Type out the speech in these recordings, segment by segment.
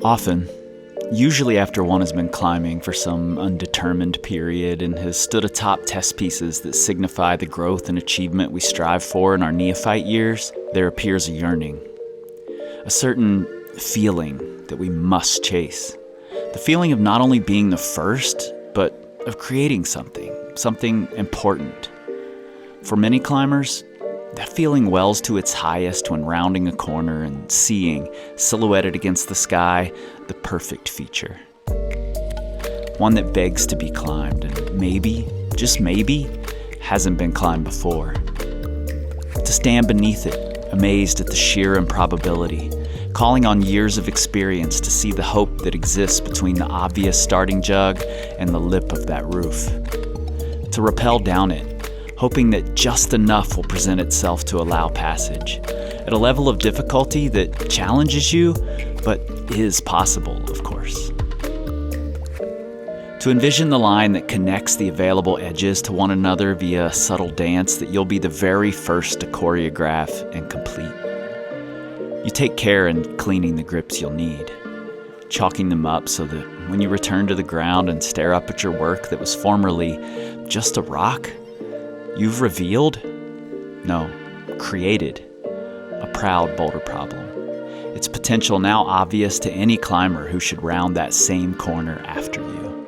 Often, usually after one has been climbing for some undetermined period and has stood atop test pieces that signify the growth and achievement we strive for in our neophyte years, there appears a yearning, a certain feeling that we must chase. The feeling of not only being the first, but of creating something important. For many climbers, that feeling wells to its highest when rounding a corner and seeing, silhouetted against the sky, the perfect feature. One that begs to be climbed and maybe, just maybe, hasn't been climbed before. To stand beneath it, amazed at the sheer improbability, calling on years of experience to see the hope that exists between the obvious starting jug and the lip of that roof. To rappel down it, hoping that just enough will present itself to allow passage, at a level of difficulty that challenges you, but is possible, of course. To envision the line that connects the available edges to one another via a subtle dance that you'll be the very first to choreograph and complete. You take care in cleaning the grips you'll need, chalking them up so that when you return to the ground and stare up at your work that was formerly just a rock, you've created a proud boulder problem. Its potential now obvious to any climber who should round that same corner after you.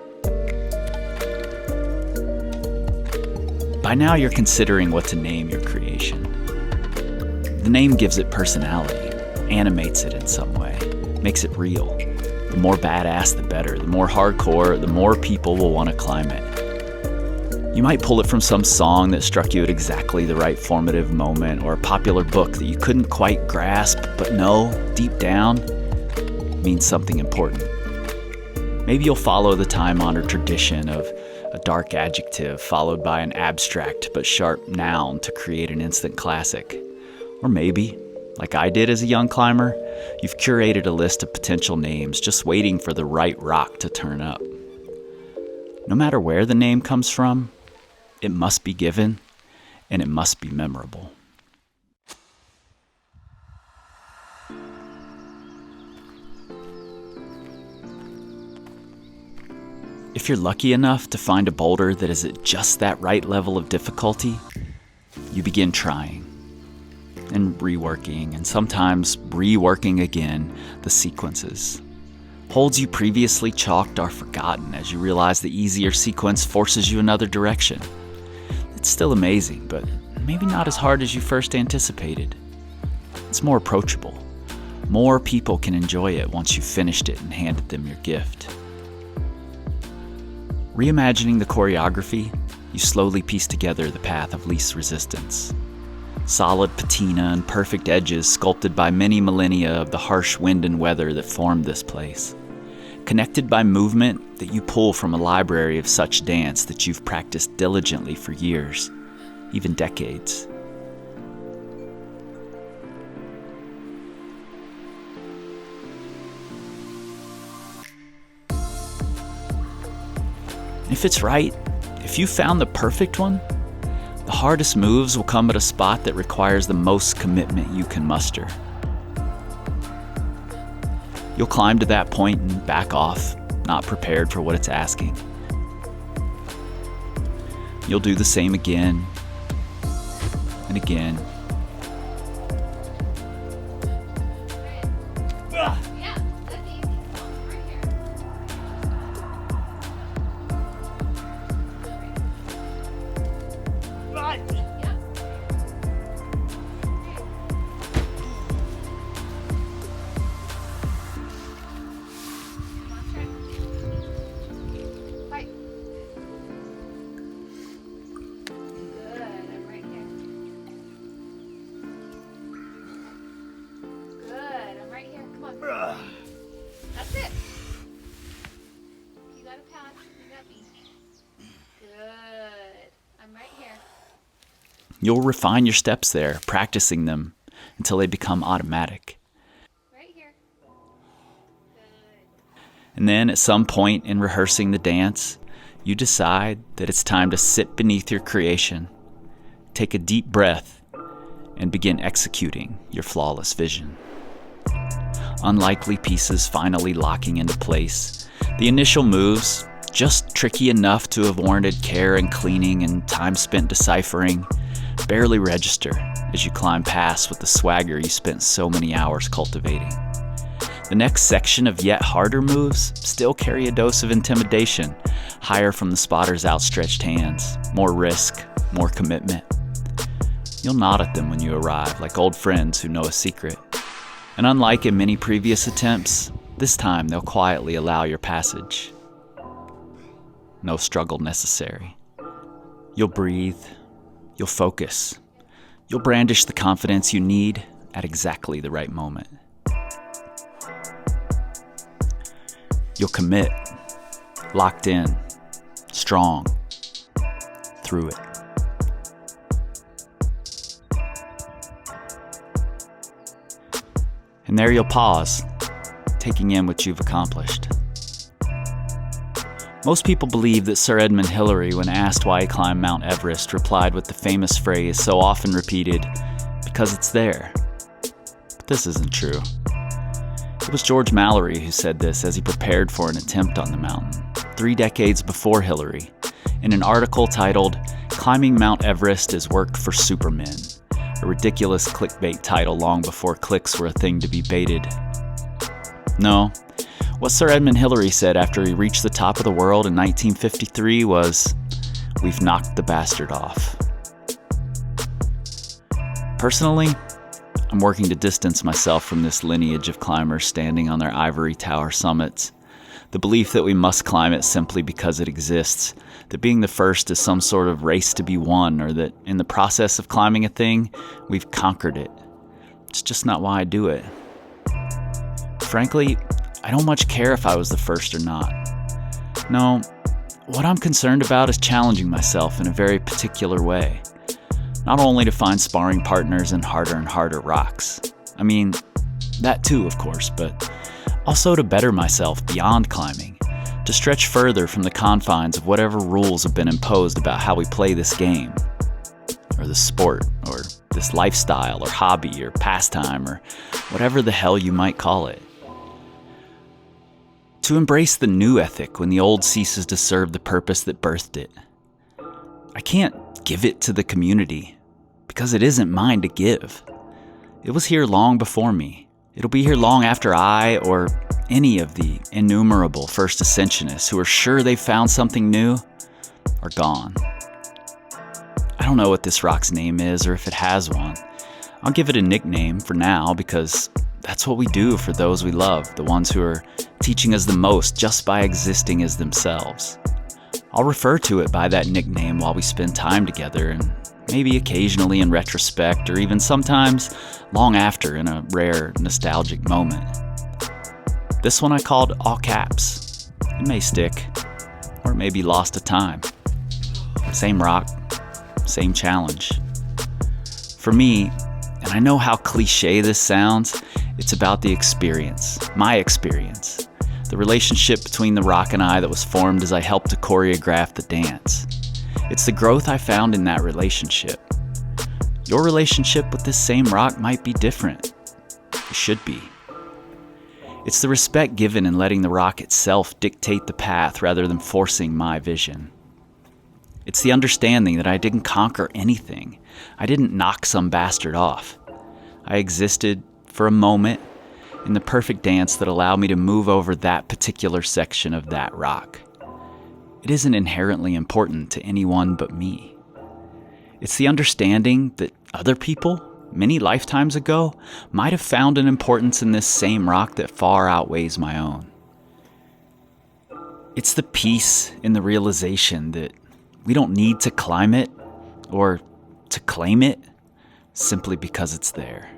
By now you're considering what to name your creation. The name gives it personality, animates it in some way, makes it real. The more badass, the better. The more hardcore, the more people will want to climb it. You might pull it from some song that struck you at exactly the right formative moment, or a popular book that you couldn't quite grasp, but know, deep down, means something important. Maybe you'll follow the time-honored tradition of a dark adjective followed by an abstract but sharp noun to create an instant classic. Or maybe, like I did as a young climber, you've curated a list of potential names just waiting for the right rock to turn up. No matter where the name comes from, it must be given, and it must be memorable. If you're lucky enough to find a boulder that is at just that right level of difficulty, you begin trying and reworking, and sometimes reworking again the sequences. Holds you previously chalked are forgotten as you realize the easier sequence forces you another direction. It's still amazing, but maybe not as hard as you first anticipated. It's more approachable. More people can enjoy it once you've finished it and handed them your gift. Reimagining the choreography, you slowly piece together the path of least resistance. Solid patina and perfect edges sculpted by many millennia of the harsh wind and weather that formed this place. Connected by movement that you pull from a library of such dance that you've practiced diligently for years, even decades. If it's right, if you found the perfect one, the hardest moves will come at a spot that requires the most commitment you can muster. You'll climb to that point and back off, not prepared for what it's asking. You'll do the same again and again. That's it. You got a pad. You got me. Good. I'm right here. You'll refine your steps there, practicing them until they become automatic. Right here. Good. And then at some point in rehearsing the dance, you decide that it's time to sit beneath your creation, take a deep breath, and begin executing your flawless vision. unlikely pieces finally locking into place. The initial moves, just tricky enough to have warranted care and cleaning and time spent deciphering, barely register as you climb past with the swagger you spent so many hours cultivating. The next section of yet harder moves still carry a dose of intimidation, higher from the spotter's outstretched hands, more risk, more commitment. You'll nod at them when you arrive, like old friends who know a secret. And unlike in many previous attempts, this time they'll quietly allow your passage. No struggle necessary. You'll breathe. You'll focus. You'll brandish the confidence you need at exactly the right moment. You'll commit, locked in, strong, through it. And there you'll pause, taking in what you've accomplished. Most people believe that Sir Edmund Hillary, when asked why he climbed Mount Everest, replied with the famous phrase so often repeated, "Because it's there." But this isn't true. It was George Mallory who said this as he prepared for an attempt on the mountain, 3 decades before Hillary, in an article titled, "Climbing Mount Everest is Work for Supermen," a ridiculous clickbait title long before clicks were a thing to be baited. No, what Sir Edmund Hillary said after he reached the top of the world in 1953 was, "We've knocked the bastard off." Personally, I'm working to distance myself from this lineage of climbers standing on their ivory tower summits. The belief that we must climb it simply because it exists, that being the first is some sort of race to be won, or that in the process of climbing a thing, we've conquered it. It's just not why I do it. Frankly, I don't much care if I was the first or not. No, what I'm concerned about is challenging myself in a very particular way. Not only to find sparring partners in harder and harder rocks. I mean, that too, of course, but also to better myself beyond climbing, to stretch further from the confines of whatever rules have been imposed about how we play this game, or this sport, or this lifestyle, or hobby, or pastime, or whatever the hell you might call it. To embrace the new ethic when the old ceases to serve the purpose that birthed it. I can't give it to the community, because it isn't mine to give. It was here long before me. It'll be here long after I, or any of the innumerable first ascensionists who are sure they've found something new, are gone. I don't know what this rock's name is, or if it has one. I'll give it a nickname for now, because that's what we do for those we love, the ones who are teaching us the most just by existing as themselves. I'll refer to it by that nickname while we spend time together, and maybe occasionally in retrospect, or even sometimes long after in a rare, nostalgic moment. This one I called all caps. It may stick, or it may be lost to time. Same rock, same challenge. For me, and I know how cliche this sounds, it's about the experience, my experience. The relationship between the rock and I that was formed as I helped to choreograph the dance. It's the growth I found in that relationship. Your relationship with this same rock might be different. It should be. It's the respect given in letting the rock itself dictate the path rather than forcing my vision. It's the understanding that I didn't conquer anything. I didn't knock some bastard off. I existed for a moment in the perfect dance that allowed me to move over that particular section of that rock. It isn't inherently important to anyone but me. It's the understanding that other people, many lifetimes ago, might have found an importance in this same rock that far outweighs my own. It's the peace in the realization that we don't need to climb it or to claim it simply because it's there.